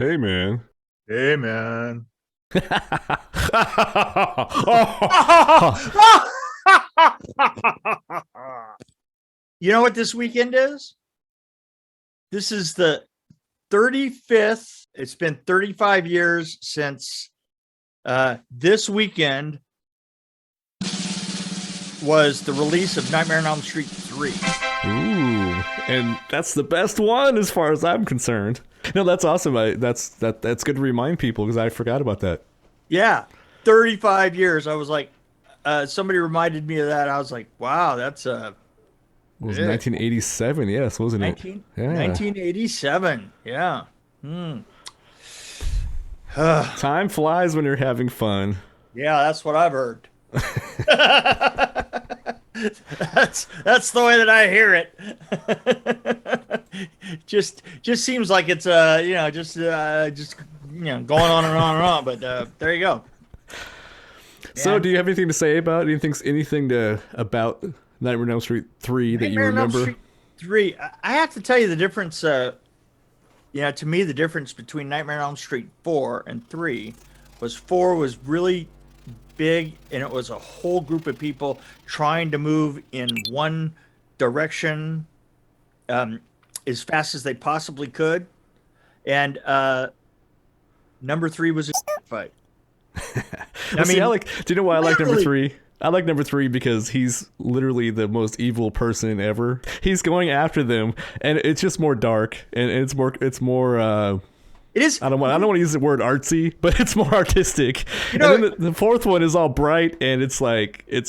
Hey, man. Hey, man. You know what this weekend is? This is the 35th. It's been 35 years since this weekend was the release of Nightmare on Elm Street 3. Ooh, and that's the best one as far as I'm concerned. No, that's awesome. That's good to remind people because I forgot about that. Yeah, 35 years. I was like, somebody reminded me of that. I was like, wow, that's It was 1987, yes, wasn't it? Yeah. 1987. Yeah. Hmm. Time flies when you're having fun. Yeah, that's what I've heard. That's the way that I hear it. just seems like it's going on and on and on. But there you go. So, And do you have anything to say about about Nightmare on Elm Street 3 that you Nightmare on Elm remember? Street 3. I have to tell you the difference. To me, the difference between Nightmare on Elm Street 4 and 3 was 4 was really big, and it was a whole group of people trying to move in one direction as fast as they possibly could. And number 3 was a fight. Well, see, do you know why I like number literally, 3? I like number 3 because he's literally the most evil person ever. He's going after them, and it's just more dark, and it's more. it is. I don't want to use the word artsy, but it's more artistic. You know, And then the fourth one is all bright, and it's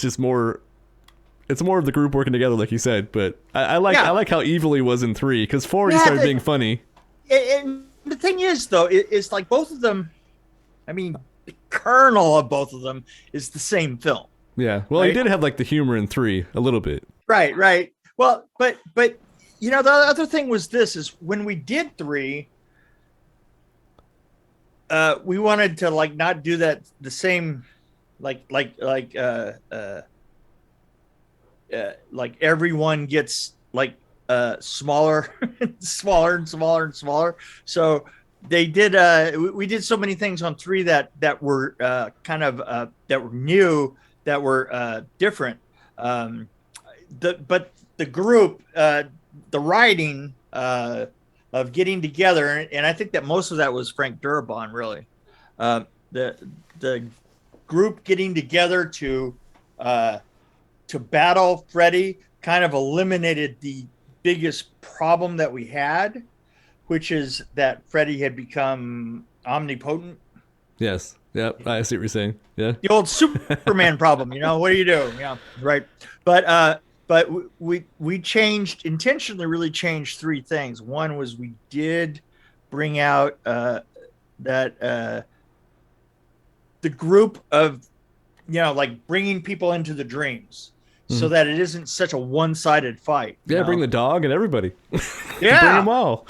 just more. It's more of the group working together, like you said. But I like how evil he was in 3 because 4 he started being funny. And the thing is, though, it's like both of them. I mean, the kernel of both of them is the same film. Yeah. Well, Right? he did have like the humor in 3 a little bit. Right. Well, but the other thing was this: is when we did 3, we wanted to like not do that the same, like everyone gets like smaller, smaller and smaller and smaller. So they did. We did so many things on 3 that were that were new, that were different. But the group, the writing of getting together, and I think that most of that was Frank Darabont, really. The group getting together to battle Freddy kind of eliminated the biggest problem that we had, which is that Freddy had become omnipotent. Yes. Yep. I see what you're saying. Yeah. The old Superman problem, what do you do? Yeah, right. But we changed, intentionally really changed 3 things. One was we did bring out that the group of, like bringing people into the dreams, so that it isn't such a one-sided fight. Yeah, bring the dog and everybody. Yeah. Bring them all.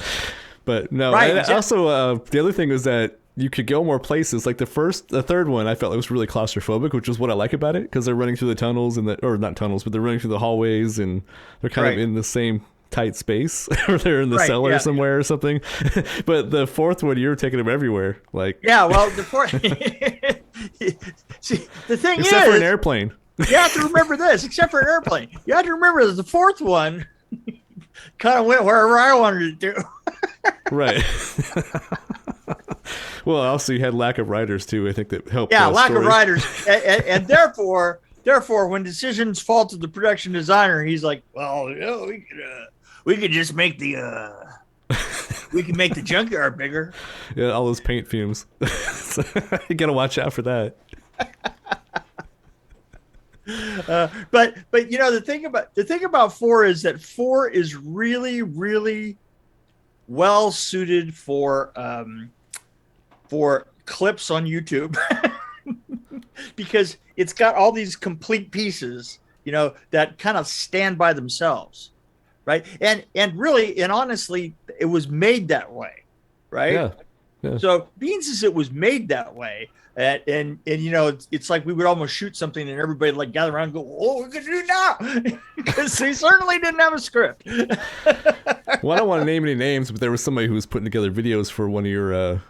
But no, Right, and exactly. also the other thing was that you could go more places. Like the third one, I felt it was really claustrophobic, which is what I like about it, because they're running through the tunnels or not tunnels, but they're running through the hallways, and they're kind of in the same tight space, or they're in the cellar somewhere or something. But the fourth one, you're taking them everywhere. Like, yeah, well, the fourth. See, the thing except is, for an airplane. You have to remember this, except for an airplane. You have to remember that the fourth one kind of went wherever I wanted it to. Right. Well, also you had lack of writers too. I think that helped. Yeah, lack story. of writers, and therefore, when decisions fall to the production designer, he's like, "Well, we could just make we can make the junkyard bigger." Yeah, all those paint fumes. You gotta watch out for that. But the thing about 4 is that 4 is really, really well suited for clips on YouTube because it's got all these complete pieces, that kind of stand by themselves, right? And really, and honestly, it was made that way, right? Yeah. Yeah. So being as it was made that way, and you know, it's like we would almost shoot something and everybody like gather around and go, "Oh, we're gonna do now," because they certainly didn't have a script. Well, I don't want to name any names, but there was somebody who was putting together videos for one of your,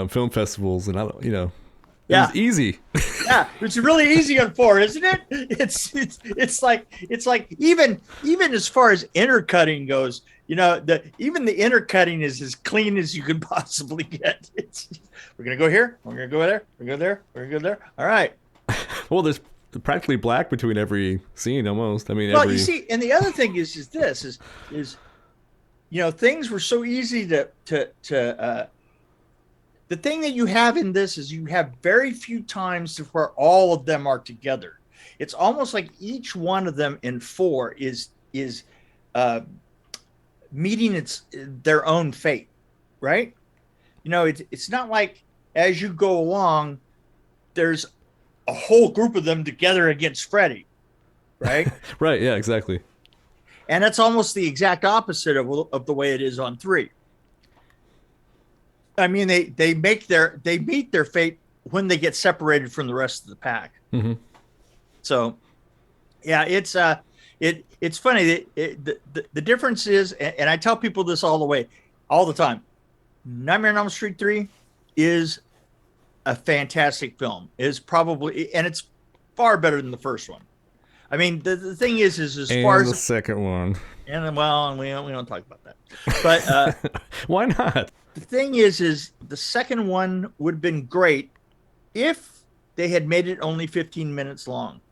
film festivals, and I don't, it was easy. Yeah, it's really easy on 4, isn't it? It's like even as far as intercutting goes, even the intercutting is as clean as you can possibly get. We're gonna go here, we're gonna go there, we're gonna go there, we're gonna go there. All right. Well, there's practically black between every scene almost. I mean, you see, and the other thing is things were so easy to the thing that you have in this is you have very few times where all of them are together. It's almost like each one of them in 4 is meeting their own fate, right? It's not like as you go along, there's a whole group of them together against Freddy, right? Right. Yeah. Exactly. And that's almost the exact opposite of the way it is on 3. I mean, they meet their fate when they get separated from the rest of the pack. Mm-hmm. So, yeah, it's funny. The difference is, and I tell people this all the time. Nightmare on Elm Street 3 is a fantastic film. Is probably, and it's far better than the first one. I mean, the thing is as far as the second one, and we don't talk about that. But why not? The thing is the second one would have been great if they had made it only 15 minutes long.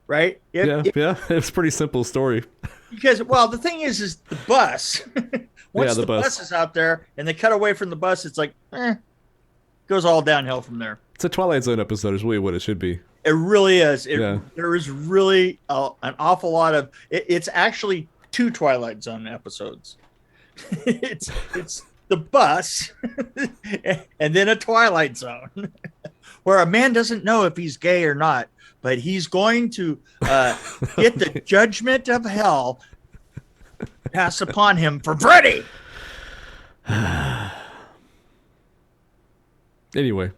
Right? It's a pretty simple story. Because, the thing is the bus. Once the bus is out there and they cut away from the bus, it's like, goes all downhill from there. It's a Twilight Zone episode is really what it should be. It really is. There is really an awful lot of... It's actually 2 Twilight Zone episodes. It's the bus and then a Twilight Zone where a man doesn't know if he's gay or not, but he's going to get the judgment of hell passed upon him for Freddy. Anyway.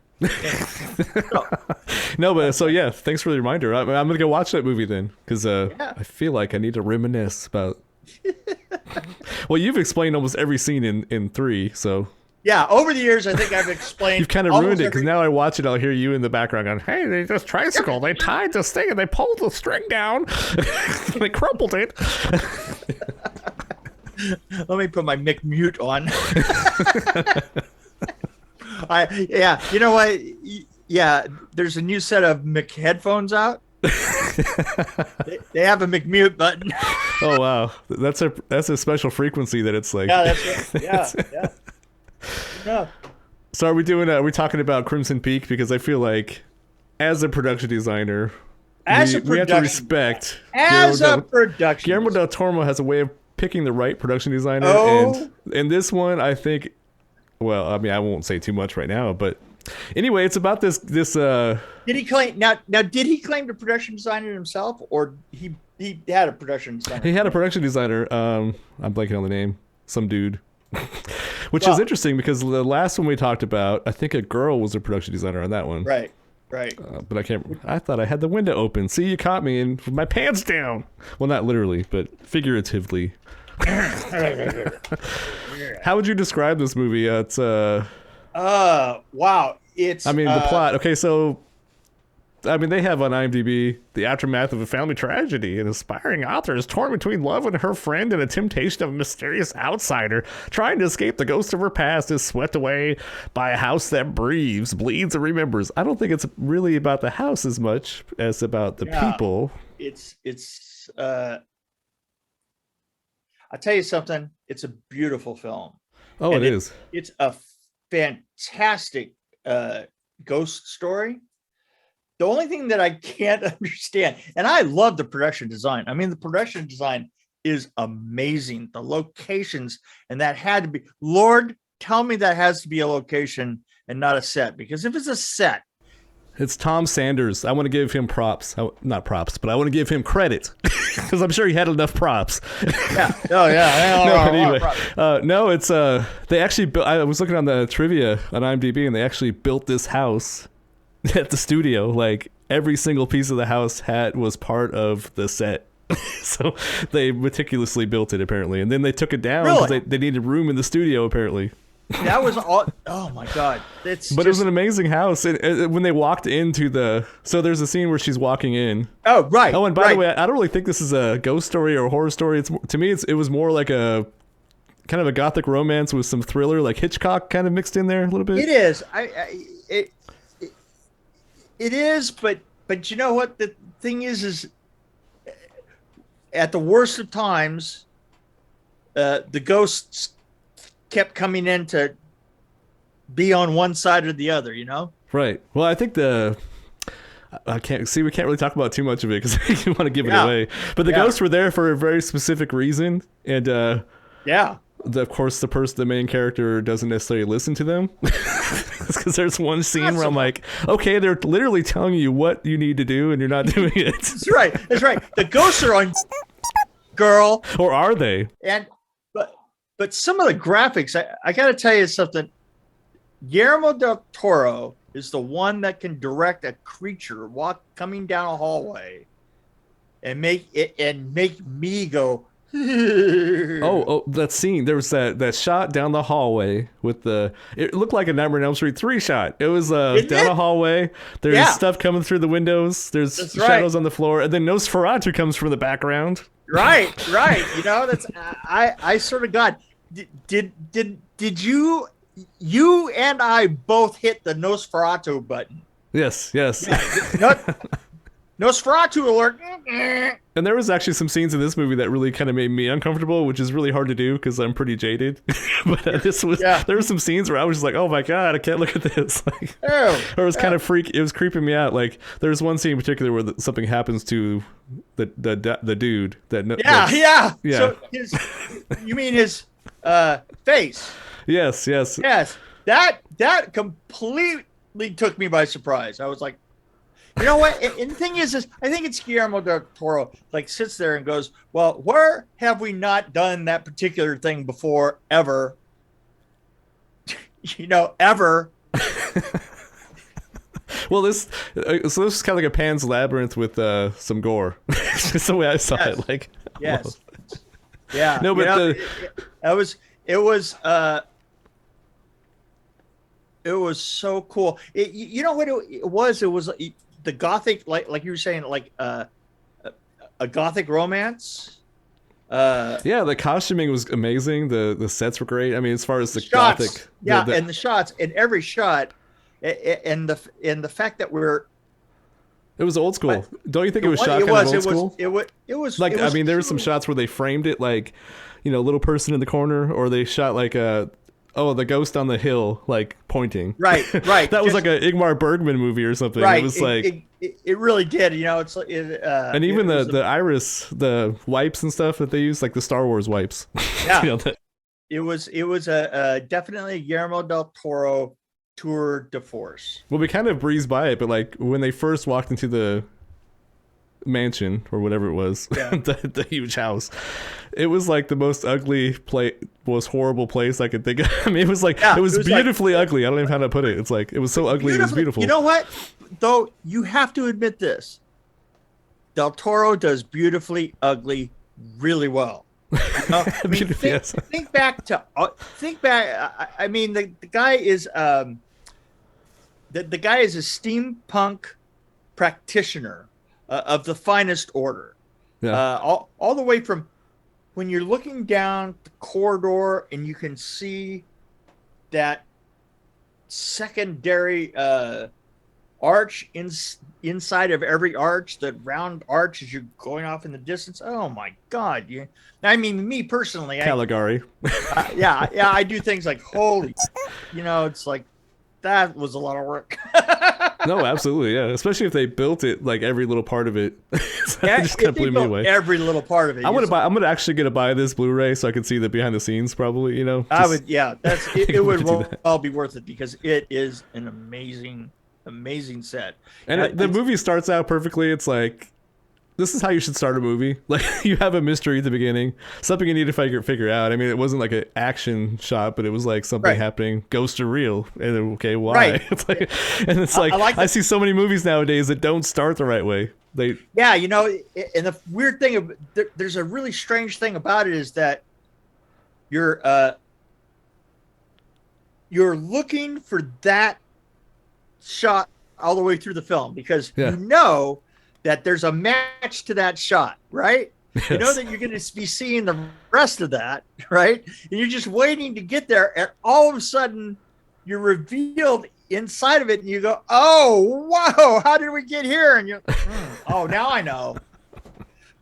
No, but thanks for the reminder. I'm gonna go watch that movie then, because I feel like I need to reminisce about. Well, you've explained almost every scene in 3, so. Yeah, over the years, I think I've explained. You've kind of ruined it, because now I watch it, I'll hear you in the background going, "Hey, they just tricycle. They tied this thing and they pulled the string down. They crumpled it." Let me put my Mick mute on. You know what? Yeah, there's a new set of Mick headphones out. They have a McMute button. Oh wow, that's a special frequency that it's like. Yeah, that's right. Yeah. So are we talking about Crimson Peak? Because I feel like, as a production designer, we have to respect. Guillermo del Toro has a way of picking the right production designer, and in this one, I think. Well, I mean, I won't say too much right now, but anyway, it's about this. Did he claim now? Did he claim to production designer himself, or he had a production designer? He had a production designer. I'm blanking on the name. Some dude. Which is interesting because the last one we talked about, I think a girl was a production designer on that one. Right. But I can't. I thought I had the window open. See, you caught me, and with my pants down. Well, not literally, but figuratively. How would you describe this movie? It's wow. It's. I mean, the plot. Okay, so. I mean, they have on IMDb the aftermath of a family tragedy. An aspiring author is torn between love and her friend and a temptation of a mysterious outsider. Trying to escape the ghost of her past is swept away by a house that breathes, bleeds, and remembers. I don't think it's really about the house as much as about the people. It's. I'll tell you something. It's a beautiful film. Oh, and it is. It's a fantastic ghost story. The only thing that I can't understand, and I love the production design. I mean, the production design is amazing. The locations, and that had to be, Lord, tell me that has to be a location and not a set. Because if it's a set, It's Tom Sanders. I want to give him props. Not props, but I want to give him credit because I'm sure he had enough props. Yeah. Oh yeah. No, but anyway, no, it's they actually built. I was looking on the trivia on IMDb, and they actually built this house at the studio. Like every single piece of the house was part of the set. So they meticulously built it apparently, and then they took it down because they needed room in the studio apparently. That was all. Oh my god! It was an amazing house. When they walked into so there's a scene where she's walking in. Oh right. Oh, and by the way, I don't really think this is a ghost story or a horror story. To me, it was more like a kind of a gothic romance with some thriller, like Hitchcock, kind of mixed in there a little bit. It is. It is. But you know what the thing is at the worst of times, the ghosts kept coming in to be on one side or the other, you know? Right. Well, I think we can't really talk about too much of it because you want to give it away. But the ghosts were there for a very specific reason. And of course, the main character doesn't necessarily listen to them. Because there's one scene where I'm like, okay, they're literally telling you what you need to do and you're not doing it. That's right. The ghosts are on girl. Or are they? But some of the graphics, I got to tell you something. Guillermo del Toro is the one that can direct a creature coming down a hallway and make me go. Oh, that scene. There was that shot down the hallway with it looked like a Nightmare on Elm Street 3 shot. It was down a hallway. There's stuff coming through the windows. There's shadows on the floor, and then Nosferatu comes from the background. Right. You know, that's I sort of got. Did you and I both hit the Nosferatu button? Yes. Nosferatu alert. And there was actually some scenes in this movie that really kind of made me uncomfortable, which is really hard to do because I'm pretty jaded. But there were some scenes where I was just like, oh my god, I can't look at this. Like, or it was kind of it was creeping me out. Like there's one scene in particular where something happens to the dude that So you mean his face? Yes. That completely took me by surprise. I was like, you know what? And the thing is I think it's Guillermo del Toro like sits there and goes, well, where have we not done that particular thing before ever? You know, ever. Well, this is kind of like a Pan's Labyrinth with some gore. That's the way I saw it. Like, yes. Yeah. No, but it was so cool. You know what it was? It was the gothic, like you were saying, like a gothic romance. The costuming was amazing. The sets were great. I mean, as far as the shots, gothic, and the shots, and every shot, and the fact that it was old school. Don't you think it was shot kind of old school? It was like, I mean, there were some shots where they framed it like, you know, little person in the corner, or they shot like the ghost on the hill, like pointing. Right. That was like a Ingmar Bergman movie or something. Right. It was it really did. You know, it's like and even the iris, the wipes and stuff that they use, like the Star Wars wipes. Yeah. You know, it was a definitely a Guillermo del Toro tour de force. Well, we kind of breezed by it, but like when they first walked into the mansion or whatever it was, the huge house, it was like the most ugly most horrible place I could think of. I mean, it was like it was beautifully ugly. I don't even know how to put it. It's like it was so ugly it was beautiful. You know what? Though you have to admit this, Del Toro does beautifully ugly really well. I mean, think back. I mean, the guy is the guy is a steampunk practitioner of the finest order. Yeah. All the way from when you're looking down the corridor and you can see that secondary arch inside of every arch, the round arch as you're going off in the distance. Oh my God! I mean, me personally, Caligari. I do things like holy, you know, it's like that was a lot of work. No, absolutely, yeah. Especially if they built it like every little part of it. It just kind of blew me away. Every little part of it. I'm gonna actually buy this Blu-ray so I can see the behind the scenes. Probably, you know. I would, yeah. It would all be worth it because it is an amazing amazing set. And the movie starts out perfectly. It's like, this is how you should start a movie. Like, you have a mystery at the beginning, something you need to figure out. I mean, it wasn't like an action shot, but it was like something happening. Ghosts are real. And okay, why? Right. It's like, and it's like, I see so many movies nowadays that don't start the right way. Yeah, you know, and the weird thing, there's a really strange thing about it is that you're looking for that shot all the way through the film because you know that there's a match to that shot, right? Yes. You know that you're going to be seeing the rest of that, right? And you're just waiting to get there, and all of a sudden you're revealed inside of it, and you go, "Oh, whoa! How did we get here?" And you're, "Oh, now I know."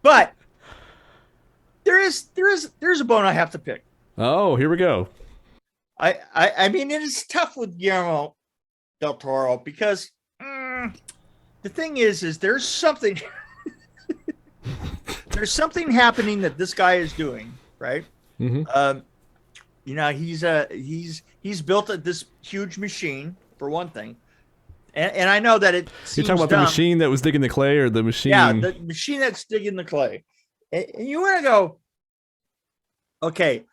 But there's a bone I have to pick. Oh, here we go. I mean, it is tough with Guillermo del Toro because the thing is there's something there's something happening that this guy is doing, right? Mm-hmm. You know, he's built this huge machine for one thing, and I know that it seems you're talking about dumb. The machine that was digging the clay, or the machine? Yeah, the machine that's digging the clay, and you want to go, okay.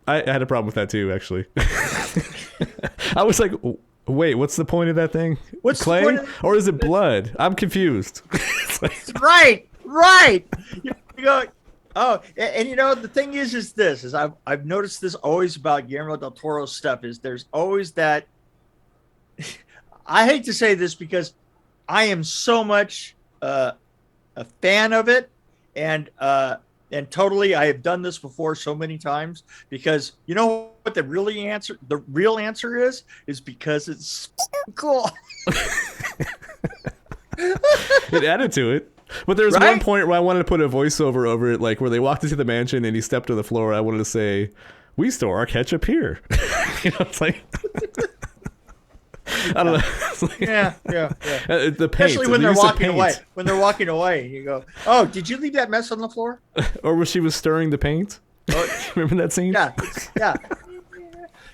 I had a problem with that too, actually. I was like, wait, what's the point of that thing? What's clay? The point or is it blood? I'm confused. Right. You go, oh, and you know, the thing is this, I've noticed this always about Guillermo del Toro's stuff is there's always that, I hate to say this because I am so much a fan of it, and totally, I have done this before so many times because you know what the real answer is because it's cool. It added to it. But there was one point where I wanted to put a voiceover over it, like where they walked into the mansion and he stepped to the floor. I wanted to say, "We store our ketchup here." You know, it's like, I don't know. Like, yeah. The paint, especially when they're walking away. When they're walking away, you go, "Oh, did you leave that mess on the floor?" Or when she was stirring the paint. Remember that scene?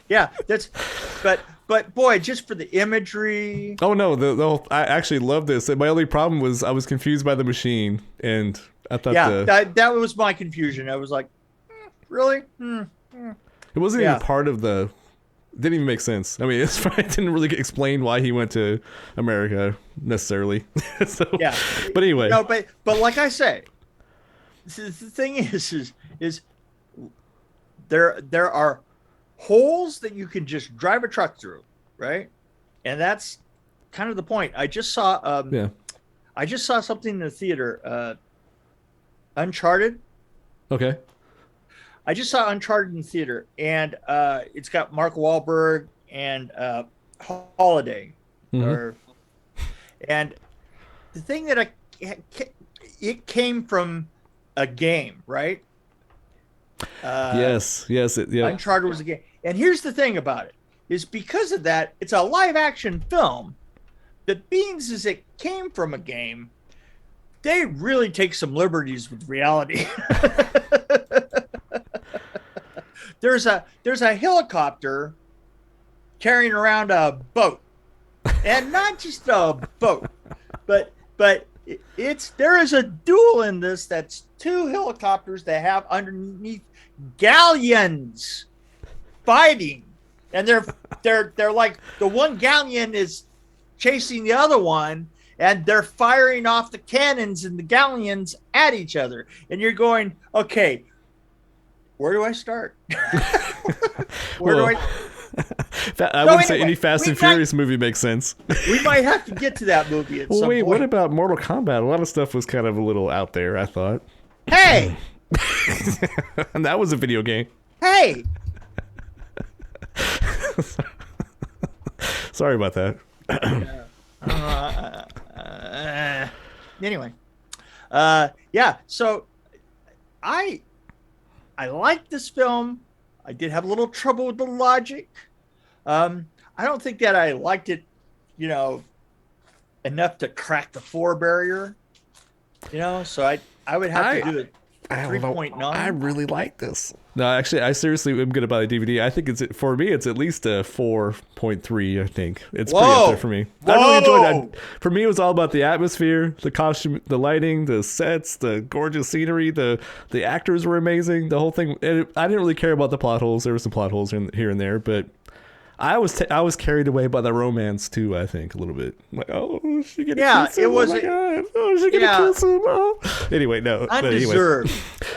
Yeah. That's, but boy, just for the imagery. Oh no, I actually love this. My only problem was I was confused by the machine, and I thought that was my confusion. I was like, really? It wasn't even part of the. It didn't even make sense. I mean, it didn't really explain why he went to America necessarily. So, yeah. But anyway. No, but like I say, the thing is there are holes that you can just drive a truck through, right? And that's kind of the point. I just saw something in the theater, Uncharted. Okay. I just saw Uncharted in the theater, and it's got Mark Wahlberg and Holiday. Mm-hmm. And the thing that it came from a game, right? Yes. Uncharted was a game. And here's the thing about it, is because of that, it's a live action film. The beans is it came from a game, they really take some liberties with reality. There's a helicopter carrying around a boat, and not just a boat, but there is a duel in this that's two helicopters that have underneath galleons fighting, and they're like the one galleon is chasing the other one, and they're firing off the cannons and the galleons at each other, and you're going, okay, where do I start? Where do I? I wouldn't say any Fast and Furious movie makes sense. We might have to get to that movie at some point. What about Mortal Kombat? A lot of stuff was kind of a little out there, I thought. Hey! And that was a video game. Hey! Sorry about that. Anyway. So I like this film. I did have a little trouble with the logic. I don't think that I liked it, enough to crack the 4 barrier. So I would have to do it 3.9. I really like this. No, actually, I seriously am gonna buy the DVD. I think for me, it's at least a 4.3. I think it's pretty up there for me. I really enjoyed it. For me, it was all about the atmosphere, the costume, the lighting, the sets, the gorgeous scenery. The actors were amazing. The whole thing. I didn't really care about the plot holes. There were some plot holes here and there, but I was carried away by the romance too. I think a little bit. Like, oh, is she gonna kiss him? It was. Oh my God. Oh, is she gonna kiss him? Oh. Anyway, no. Undeserved.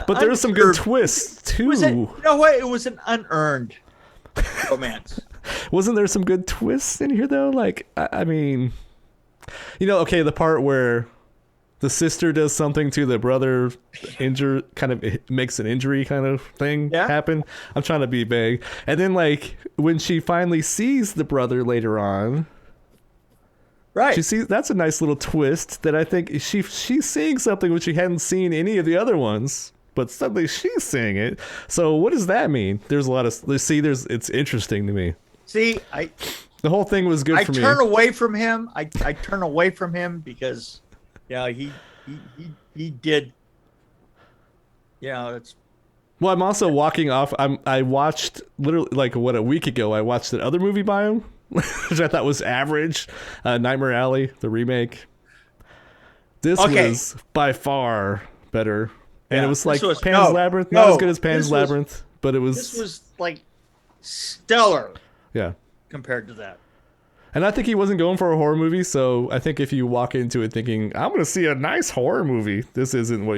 But there was some good twists too. You know what? It was an unearned romance. Wasn't there some good twists in here though? Like, I mean, okay, the part where the sister does something to the brother, kind of makes an injury kind of thing happen. I'm trying to be vague. And then like when she finally sees the brother later on, right? She sees, that's a nice little twist that I think she's seeing something which she hadn't seen any of the other ones, but suddenly she's seeing it. So what does that mean? There's a lot of it's interesting to me. The whole thing was good for me. I turn away from him. I turn away from him because he did. It's. Well, I'm also walking off. I watched literally a week ago. I watched that other movie by him, which I thought was average. Nightmare Alley, the remake. This was by far better, and it was like Pan's Labyrinth, not as good as Pan's Labyrinth, but it was. This was like stellar. Yeah. Compared to that. And I think he wasn't going for a horror movie, so I think if you walk into it thinking, I'm going to see a nice horror movie, this isn't for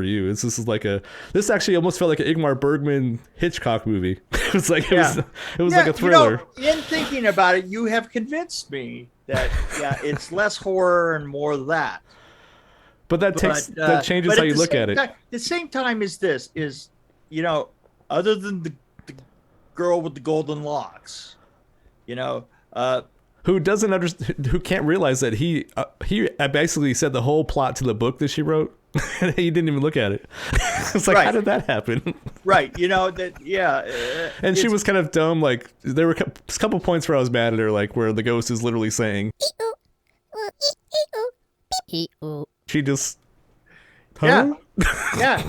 you. This actually almost felt like an Ingmar Bergman Hitchcock movie. It was like it was like a thriller. In thinking about it, you have convinced me that it's less horror and more that. But that changes how you look at it. The same time as this is, other than the girl with the golden locks, who doesn't understand, who can't realize that he basically said the whole plot to the book that she wrote. And he didn't even look at it. It's like, how did that happen? Right. And she was kind of dumb. Like, there were a couple points where I was mad at her, like where the ghost is literally saying, she just, yeah,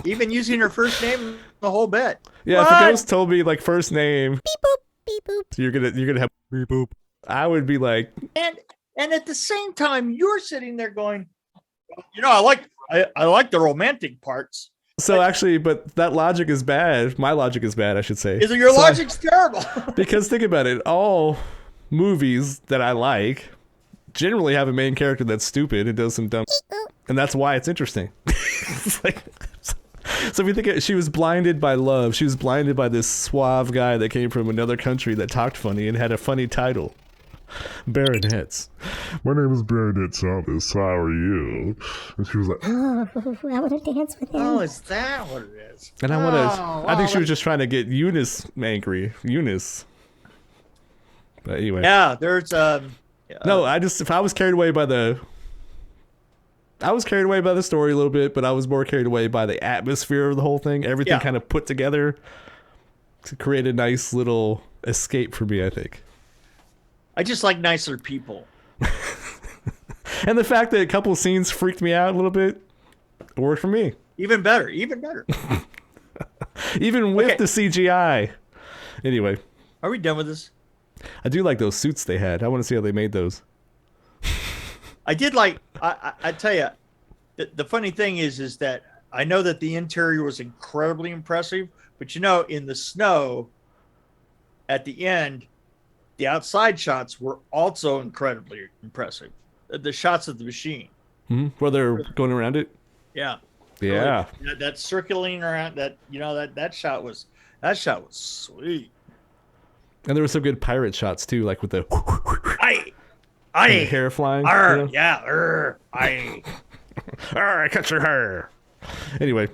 even using her first name the whole bit. Yeah, if a ghost told me like first name, beep boop, beep boop, you're gonna have beep boop, I would be like, and at the same time, you're sitting there going, I like the romantic parts. So actually, but that logic is bad. My logic is bad, I should say. Your logic's terrible. Because think about it, all movies that I like generally have a main character that's stupid and does some dumb, and that's why it's interesting. It's like. So if you think she was blinded by love, she was blinded by this suave guy that came from another country that talked funny and had a funny title. Baronets. My name is Baronet Thomas. How are you? And she was like, I want to dance with him. Oh, is that what it is? And I think she was just trying to get Eunice angry. Eunice. But anyway. Yeah, there's no, if I was carried away by the story a little bit, but I was more carried away by the atmosphere of the whole thing. Everything kind of put together to create a nice little escape for me, I think. I just like nicer people. And the fact that a couple of scenes freaked me out a little bit worked for me. Even better. Even with the CGI. Anyway. Are we done with this? I do like those suits they had. I want to see how they made those. I did like, I tell you, the funny thing is that I know that the interior was incredibly impressive, but in the snow at the end, the outside shots were also incredibly impressive. The shots of the machine. Mm-hmm. Where they're going around it? Yeah. Yeah. That circling around that shot was sweet. And there were some good pirate shots too, like with the the hair flying. Yeah. I cut your hair. Anyway,